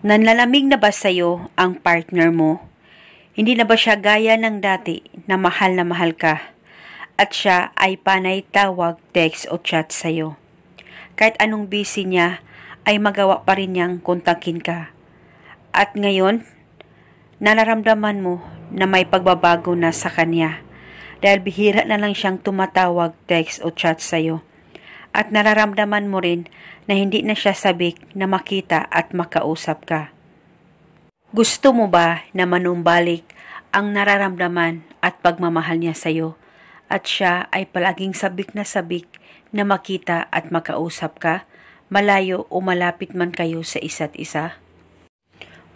Nanlalamig na ba sa'yo ang partner mo? Hindi na ba siya gaya ng dati na mahal ka at siya ay panay tawag, text o chat sa'yo? Kahit anong busy niya ay magawa pa rin niyang kontakin ka. At ngayon, nararamdaman mo na may pagbabago na sa kanya dahil bihira na lang siyang tumatawag, text o chat sa'yo. At nararamdaman mo rin na hindi na siya sabik na makita at makausap ka. Gusto mo ba na manumbalik ang nararamdaman at pagmamahal niya sa'yo at siya ay palaging sabik na makita at makausap ka, malayo o malapit man kayo sa isa't isa?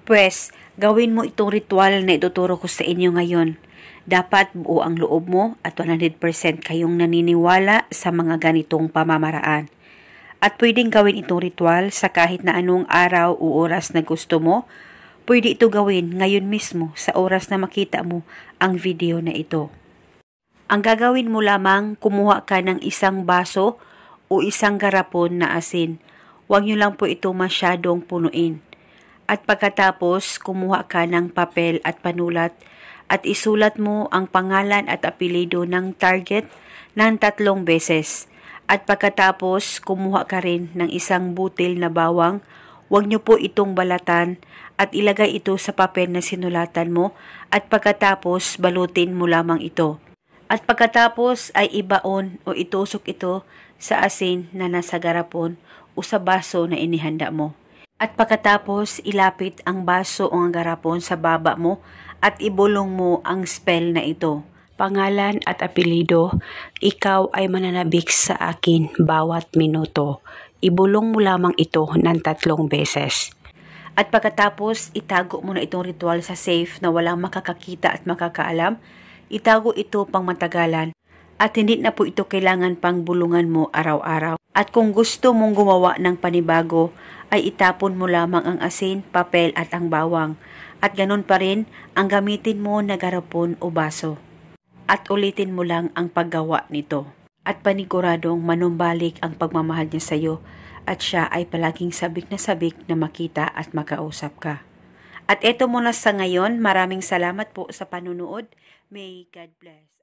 Pwes, gawin mo itong ritual na ituturo ko sa inyo ngayon. Dapat buo ang loob mo at 100% kayong naniniwala sa mga ganitong pamamaraan. At pwedeng gawin itong ritual sa kahit na anong araw o oras na gusto mo. Pwede ito gawin ngayon mismo sa oras na makita mo ang video na ito. Ang gagawin mo lamang, kumuha ka ng isang baso o isang garapon na asin. Huwag nyo lang po ito masyadong punuin. At pagkatapos, kumuha ka ng papel at panulat at isulat mo ang pangalan at apelyido ng target ng 3 beses. At pagkatapos, kumuha ka rin ng isang butil na bawang. Huwag nyo po itong balatan at ilagay ito sa papel na sinulatan mo at pagkatapos balutin mo lamang ito. At pagkatapos ay ibaon o itusok ito sa asin na nasa garapon o sa baso na inihanda mo. At pagkatapos ilapit ang baso o ang garapon sa baba mo at ibulong mo ang spell na ito. Pangalan at apelyido, ikaw ay mananabik sa akin bawat minuto. Ibulong mo lamang ito ng 3 beses. At pagkatapos, itago mo na itong ritual sa safe na walang makakakita at makakaalam. Itago ito pang matagalan at hindi na po ito kailangan pang bulungan mo araw-araw. At kung gusto mong gumawa ng panibago, ay itapon mo lamang ang asin, papel at ang bawang. At ganun pa rin ang gamitin mo na garapon o baso. At ulitin mo lang ang paggawa nito. At paniguradong manumbalik ang pagmamahal niya sa iyo at siya ay palaging sabik na makita at makausap ka. At eto muna sa ngayon, maraming salamat po sa panunood. May God bless.